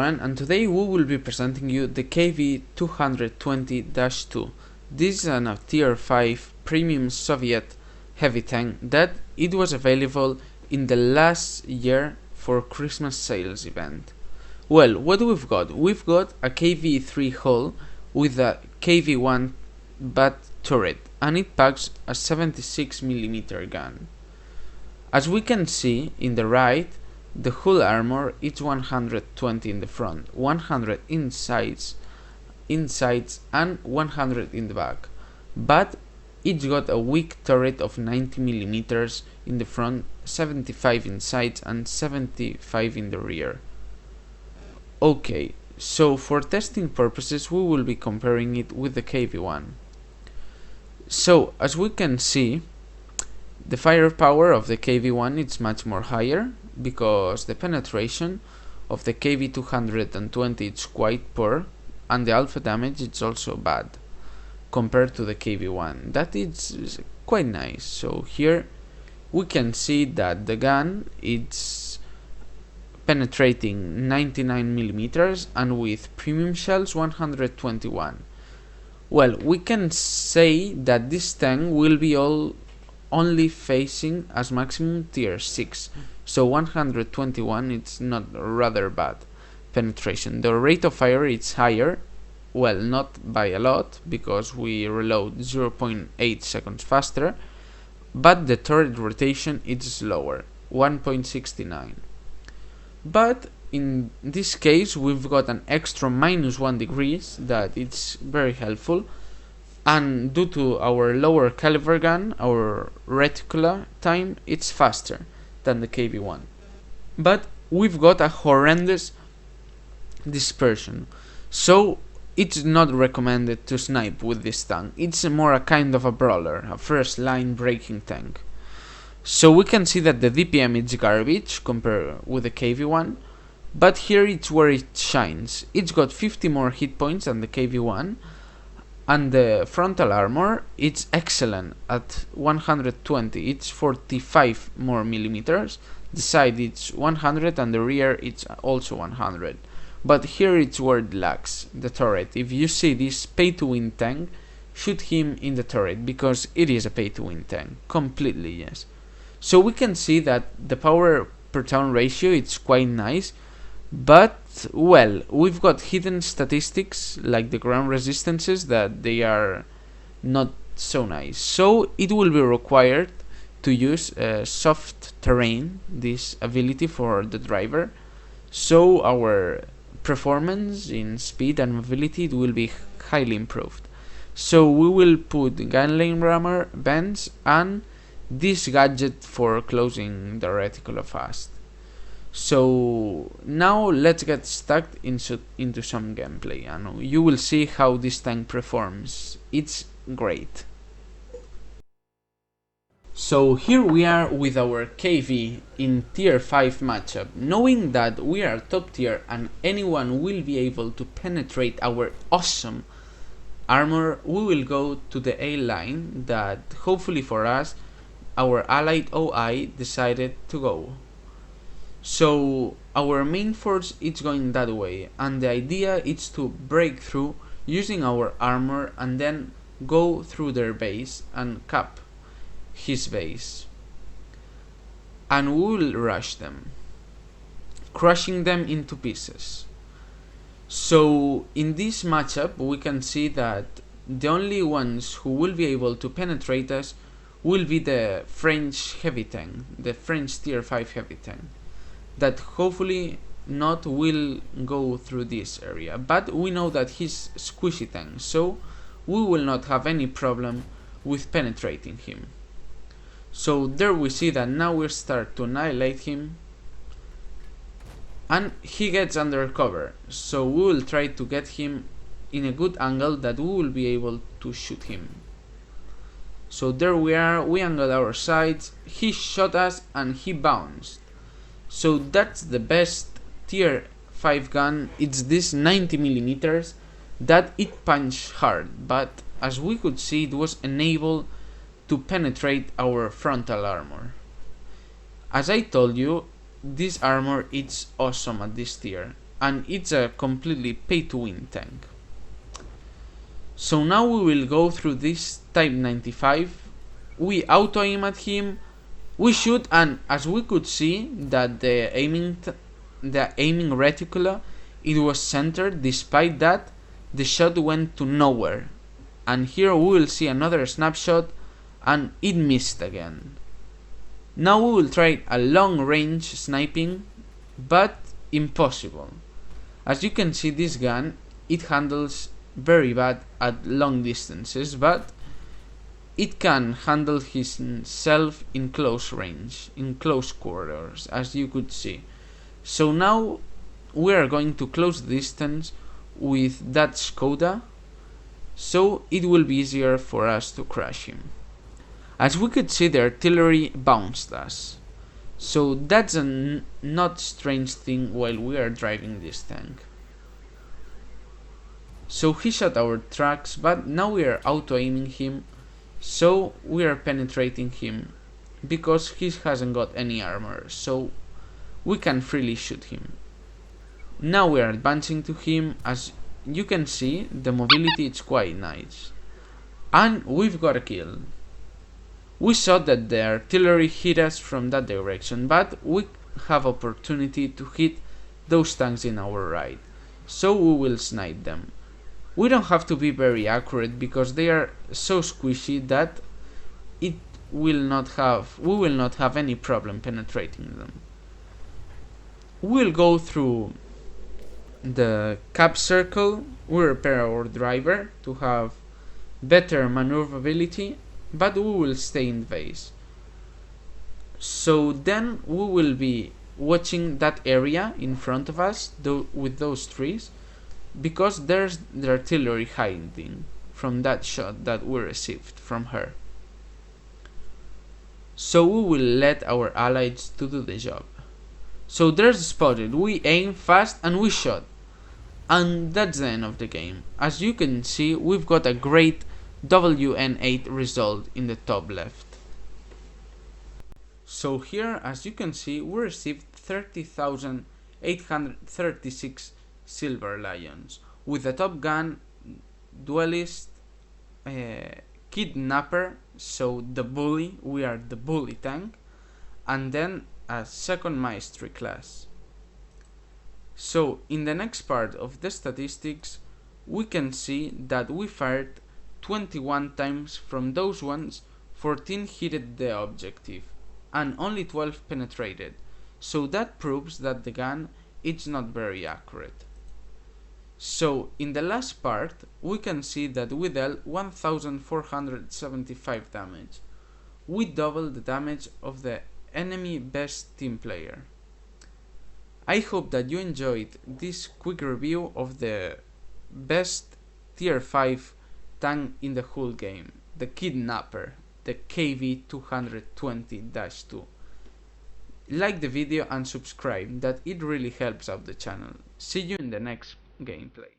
everyone, and today we will be presenting you the KV-220-2. This is a tier 5 premium Soviet heavy tank that it was available in the last year for Christmas sales event. Well, what we've got? We've got a KV-3 hull with a KV-1 bat turret, and it packs a 76mm gun. As we can see in the right, the hull armor is 120 in the front, 100 insides, and 100 in the back. But it's got a weak turret of 90mm in the front, 75 in sides, and 75 in the rear. Okay, so for testing purposes we will be comparing it with the KV-1. So as we can see, the firepower of the KV-1 is much more higher, because the penetration of the KV-220 is quite poor, and the alpha damage is also bad compared to the KV-1. That is quite nice. So here we can see that the gun is penetrating 99mm and with premium shells 121. Well, we can say that this tank will be only facing as maximum tier 6, so 121 it's not rather bad penetration. The rate of fire is higher, well, not by a lot, because we reload 0.8 seconds faster, but the turret rotation is slower, 1.69. But in this case we've got an extra -1 degrees that it's very helpful, and due to our lower caliber gun, our reticula time it's faster than the KV-1. But we've got a horrendous dispersion, so it's not recommended to snipe with this tank. It's more a kind of a brawler, a first line breaking tank. So we can see that the DPM is garbage compared with the KV-1, but here it's where it shines. It's got 50 more hit points than the KV-1, and the frontal armor it's excellent at 120. It's 45 more millimeters. The side it's 100 and the rear it's also 100. But here it's where it lacks, the turret. If you see this pay to win tank, shoot him in the turret, because it is a pay to win tank, completely, yes. So we can see that the power per turn ratio it's quite nice, but well, we've got hidden statistics like the ground resistances that they are not so nice. So it will be required to use soft terrain, this ability for the driver, so our performance in speed and mobility it will be highly improved. So we will put gun lane rammer, vents, and this gadget for closing the reticle fast. So now let's get stuck into some gameplay, and you will see how this tank performs. It's great. So here we are with our KV in tier 5 matchup. Knowing that we are top tier and anyone will be able to penetrate our awesome armor, we will go to the A line that hopefully for us our allied OI decided to go. So our main force is going that way, and the idea is to break through using our armor and then go through their base and cap his base, and we will rush them, crushing them into pieces. So in this matchup we can see that the only ones who will be able to penetrate us will be the French heavy tank, the French tier 5 heavy tank, that hopefully not will go through this area, but we know that he's squishy tank, so we will not have any problem with penetrating him. So there we see that now we start to annihilate him, and he gets under cover, so we will try to get him in a good angle that we will be able to shoot him. So there we are, we angled our sights, he shot us and he bounced. So that's the best tier 5 gun. It's this 90mm that it punched hard, but as we could see it was unable to penetrate our frontal armor. As I told you, this armor is awesome at this tier. and it's a completely pay-to-win tank. So now we will go through this Type 95, we auto-aim at him, we shoot, and as we could see that the aiming reticule, it was centered. Despite that, the shot went to nowhere. And here we will see another snapshot, and it missed again. Now we will try a long range sniping, but impossible. As you can see, this gun, it handles very bad at long distances, but it can handle himself in close range, in close quarters, as you could see. So now we are going to close the distance with that Skoda, so it will be easier for us to crush him. As we could see, the artillery bounced us, so that's a not strange thing while we are driving this tank. So he shot our tracks, but now we are auto-aiming him, so we are penetrating him because he hasn't got any armor, so we can freely shoot him. Now we are advancing to him. As you can see, the mobility is quite nice, and we've got a kill. We saw that the artillery hit us from that direction, but we have opportunity to hit those tanks in our right, so we will snipe them. We don't have to be very accurate because they are so squishy that we will not have any problem penetrating them. We'll go through the cap circle, we repair our driver to have better maneuverability, but we will stay in base. So then we will be watching that area in front of us with those trees, because there's the artillery hiding from that shot that we received from her. So we will let our allies to do the job. So there's spotted, we aim fast and we shot. And that's the end of the game. As you can see, we've got a great WN8 result in the top left. So here, as you can see, we received 30,836 Silver Lions with the Top Gun, Duelist, Kidnapper, so the bully, we are the bully tank, and then a second mastery class. So in the next part of the statistics, we can see that we fired 21 times. From those ones, 14 hit the objective and only 12 penetrated, so that proves that the gun is not very accurate. So in the last part, we can see that we dealt 1475 damage. We doubled the damage of the enemy best team player. I hope that you enjoyed this quick review of the best tier 5 tank in the whole game, the Kidnapper, the KV-220-2. Like the video and subscribe, that it really helps out the channel. See you in the next gameplay.